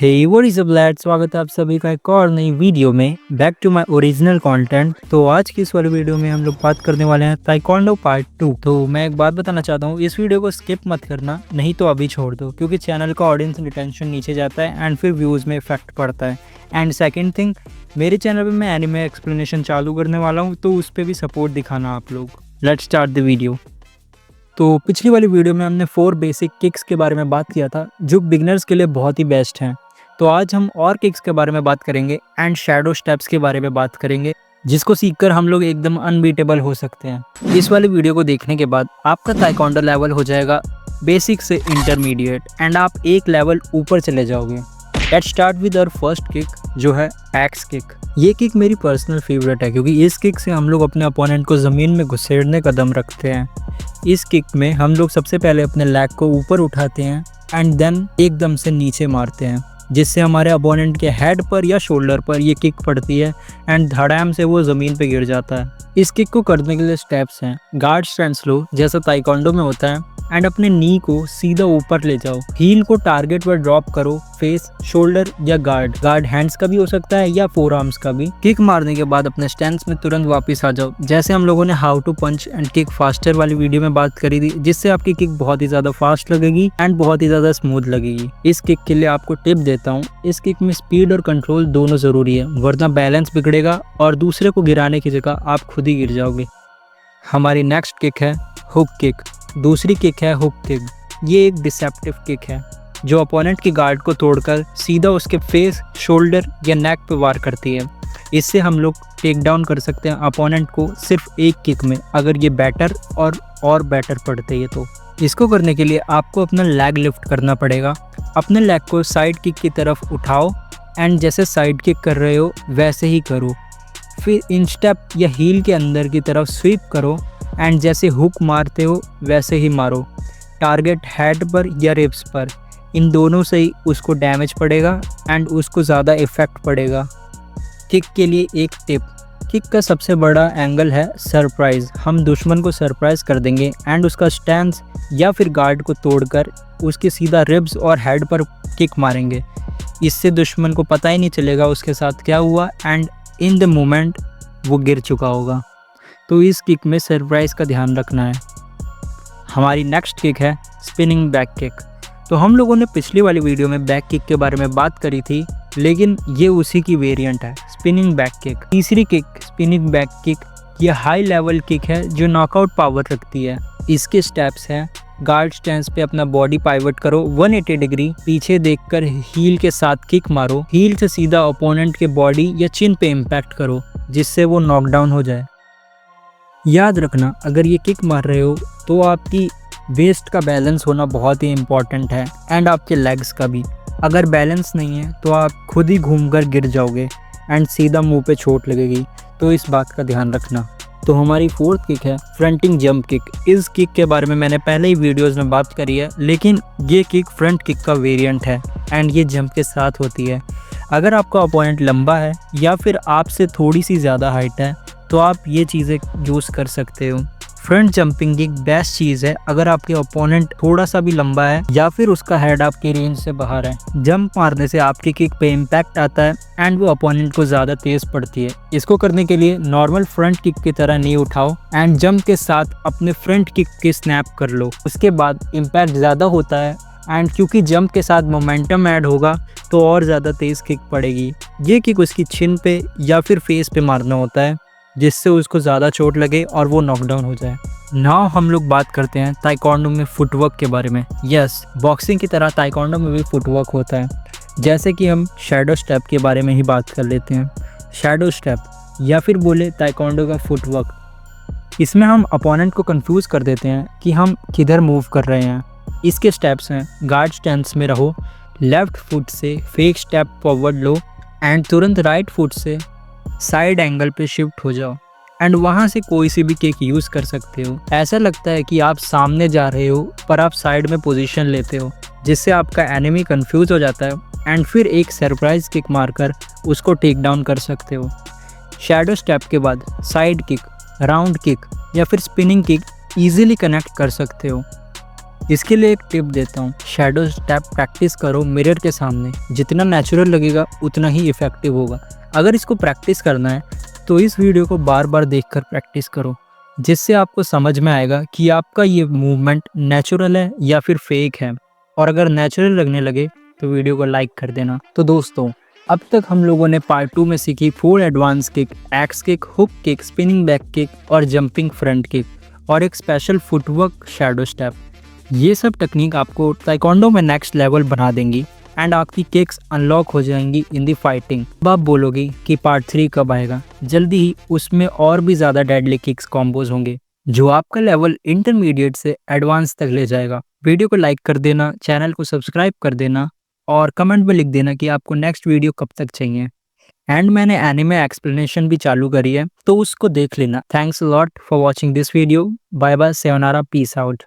Hey what is up let's, स्वागत है आप सभी का एक और नई वीडियो में। Back to my original content. तो आज की इस वाली वीडियो में हम लोग बात करने वाले हैं ताइक्वांडो पार्ट 2। तो मैं एक बात बताना चाहता हूँ, इस वीडियो को स्किप मत करना, नहीं तो अभी छोड़ दो, क्योंकि चैनल का ऑडियंस रिटेंशन नीचे जाता है एंड फिर व्यूज़ में इफेक्ट पड़ता है। एंड सेकेंड थिंग, मेरे चैनल पर मैं एनिमे एक्सप्लेनेशन चालू करने वाला हूँ, तो उस पर भी सपोर्ट दिखाना आप लोग। Let's start the video. तो पिछली वाली वीडियो में हमने 4 बेसिक किक्स के बारे में बात किया था, जो बिगनर्स के लिए बहुत ही बेस्ट हैं। तो आज हम और किक्स के बारे में बात करेंगे एंड शैडो स्टेप्स के बारे में बात करेंगे, जिसको सीखकर हम लोग एकदम अनबीटेबल हो सकते हैं। इस वाली वीडियो को देखने के बाद आपका ताइक्वांडो लेवल हो जाएगा बेसिक से इंटरमीडिएट एंड आप एक लेवल ऊपर चले जाओगे। Let's start with our first kick, जो है एक्स किक। ये किक मेरी पर्सनल फेवरेट है, क्योंकि इस किक से हम लोग अपने अपोनेंट को ज़मीन में घुसेड़ने का दम रखते हैं। इस किक में हम लोग सबसे पहले अपने लेग को ऊपर उठाते हैं एंड देन एकदम से नीचे मारते हैं, जिससे हमारे अपोनेंट के हेड पर या शोल्डर पर ये किक पड़ती है एंड धड़ाम से वो ज़मीन पे गिर जाता है। इस किक को करने के लिए स्टेप्स हैं। गार्ड स्टैंड स्लो, जैसा ताइक्वांडो में होता है, एंड अपने नी को सीधा ऊपर ले जाओ। हील को टारगेट पर ड्रॉप करो, फेस, शोल्डर या गार्ड हैंड्स का भी हो सकता है या फोर आर्म्स का भी। किक मारने के बाद अपने स्टैंस में तुरंत वापस आ जाओ, जैसे हम लोगों ने how to punch and kick faster वाली वीडियो में बात करी थी, जिससे आपकी किक बहुत ही ज्यादा फास्ट लगेगी एंड बहुत ही ज्यादा स्मूथ लगेगी। इस किक के लिए आपको टिप देता हूँ, इस किक में स्पीड और कंट्रोल दोनों जरूरी है, वरना बैलेंस बिगड़ेगा और दूसरे को गिराने की जगह आप खुद ही गिर जाओगे। हमारी नेक्स्ट किक है हुक किक। दूसरी किक है हुक किक। ये एक डिसेप्टिव किक है, जो अपोनेंट की गार्ड को तोड़कर सीधा उसके फेस, शोल्डर या नेक पे वार करती है। इससे हम लोग टेक डाउन कर सकते हैं अपोनेंट को सिर्फ एक किक में, अगर ये बैटर और बैटर पड़ते हैं तो। इसको करने के लिए आपको अपना लेग लिफ्ट करना पड़ेगा। अपने लेग को साइड किक की तरफ उठाओ एंड जैसे साइड किक कर रहे हो वैसे ही करो। फिर इंस्टेप या हील के अंदर की तरफ स्वीप करो एंड जैसे हुक मारते हो वैसे ही मारो। टारगेट हेड पर या रिब्स पर, इन दोनों से ही उसको डैमेज पड़ेगा एंड उसको ज़्यादा इफेक्ट पड़ेगा। किक के लिए एक टिप, किक का सबसे बड़ा एंगल है सरप्राइज़। हम दुश्मन को सरप्राइज़ कर देंगे एंड उसका स्टैंस या फिर गार्ड को तोड़कर उसके सीधा रिब्स और हेड पर किक मारेंगे। इससे दुश्मन को पता ही नहीं चलेगा उसके साथ क्या हुआ एंड इन द मोमेंट वो गिर चुका होगा। तो इस किक में सरप्राइज़ का ध्यान रखना है। हमारी नेक्स्ट किक है स्पिनिंग बैक किक। तो हम लोगों ने पिछली वाली वीडियो में बैक किक के बारे में बात करी थी, लेकिन ये उसी की वेरिएंट है, स्पिनिंग बैक किक। तीसरी किक स्पिनिंग बैक किक, ये हाई लेवल किक है जो नॉकआउट पावर रखती है। इसके स्टेप्स हैं, गार्ड स्टैंस पे अपना बॉडी पाइवट करो 180 डिग्री, पीछे देखकर हील के साथ किक मारो। हील से सीधा ओपोनेंट के बॉडी या चिन पे इम्पैक्ट करो, जिससे वो नॉकडाउन हो जाए। याद रखना, अगर ये किक मार रहे हो तो आपकी वेस्ट का बैलेंस होना बहुत ही इम्पॉर्टेंट है एंड आपके लेग्स का भी। अगर बैलेंस नहीं है तो आप खुद ही घूमकर गिर जाओगे एंड सीधा मुंह पे चोट लगेगी, तो इस बात का ध्यान रखना। तो हमारी फोर्थ किक है फ्रंटिंग जंप किक। इस किक के बारे में मैंने पहले ही वीडियोस में बात करी है, लेकिन ये किक फ्रंट किक का वेरिएंट है एंड ये जंप के साथ होती है। अगर आपका अपोनेंट लंबा है या फिर आपसे थोड़ी सी ज़्यादा हाइट है तो आप ये चीज़ें यूज़ कर सकते हो। फ्रंट जंपिंग एक बेस्ट चीज़ है अगर आपके ओपोनेंट थोड़ा सा भी लंबा है या फिर उसका हेड आपकी रेंज से बाहर है। जंप मारने से आपकी किक पे इम्पैक्ट आता है एंड वो ओपोनेंट को ज़्यादा तेज़ पड़ती है। इसको करने के लिए नॉर्मल फ्रंट किक की तरह नी उठाओ एंड जंप के साथ अपने फ्रंट किक की स्नैप कर लो। उसके बाद इम्पैक्ट ज़्यादा होता है एंड क्योंकि जंप के साथ मोमेंटम ऐड होगा तो और ज़्यादा तेज़ किक पड़ेगी। ये किक उसकी छिन पे या फिर फेस पे मारना होता है, जिससे उसको ज़्यादा चोट लगे और वो नॉकडाउन हो जाए। नाउ हम लोग बात करते हैं ताइक्वांडो में फुटवर्क के बारे में। यस, बॉक्सिंग की तरह ताइक्वांडो में भी फुटवर्क होता है। जैसे कि हम शैडो स्टेप के बारे में ही बात कर लेते हैं। शैडो स्टेप या फिर बोले ताइक्वांडो का फुटवर्क, इसमें हम अपोनेंट को कंफ्यूज कर देते हैं कि हम किधर मूव कर रहे हैं। इसके स्टेप्स हैं, गार्ड स्टैंस में रहो, लेफ्ट फुट से fake step forward low and तुरंत राइट फुट से साइड एंगल पे शिफ्ट हो जाओ एंड वहाँ से कोई सी भी किक यूज़ कर सकते हो। ऐसा लगता है कि आप सामने जा रहे हो पर आप साइड में पोजीशन लेते हो, जिससे आपका एनिमी कंफ्यूज हो जाता है एंड फिर एक सरप्राइज किक मारकर उसको टेक डाउन कर सकते हो। शैडो स्टेप के बाद साइड किक, राउंड किक या फिर स्पिनिंग किक ईजिली कनेक्ट कर सकते हो। इसके लिए एक टिप देता हूँ, शैडो स्टेप प्रैक्टिस करो मिरर के सामने, जितना नेचुरल लगेगा उतना ही इफेक्टिव होगा। अगर इसको प्रैक्टिस करना है तो इस वीडियो को बार बार देखकर प्रैक्टिस करो, जिससे आपको समझ में आएगा कि आपका ये मूवमेंट नेचुरल है या फिर फेक है। और अगर नेचुरल लगने लगे तो वीडियो को लाइक कर देना। तो दोस्तों, अब तक हम लोगों ने पार्ट 2 में सीखी 4 advance kick, x kick, hook kick, spinning back kick और जंपिंग फ्रंट किक और एक स्पेशल फुटवर्क शैडो स्टेप। ये सब टेक्निक आपको ताइक्वांडो में नेक्स्ट लेवल बना देंगी एंड आपकी किक्स अनलॉक हो जाएंगी इन दी फाइटिंग। अब आप बोलोगे कि पार्ट 3 कब आएगा? जल्दी ही उसमें और भी ज़्यादा डेडली किक्स कॉम्बोज होंगे, जो आपका लेवल इंटरमीडिएट से एडवांस तक ले जाएगा। वीडियो को लाइक कर देना, चैनल को सब्सक्राइब कर देना और कमेंट में लिख देना कि आपको नेक्स्ट वीडियो कब तक चाहिए। एंड मैंने एनिमे एक्सप्लेनेशन भी चालू करी है, तो उसको देख लेना। Thanks a lot for watching this video. Bye bye, sayonara, peace out.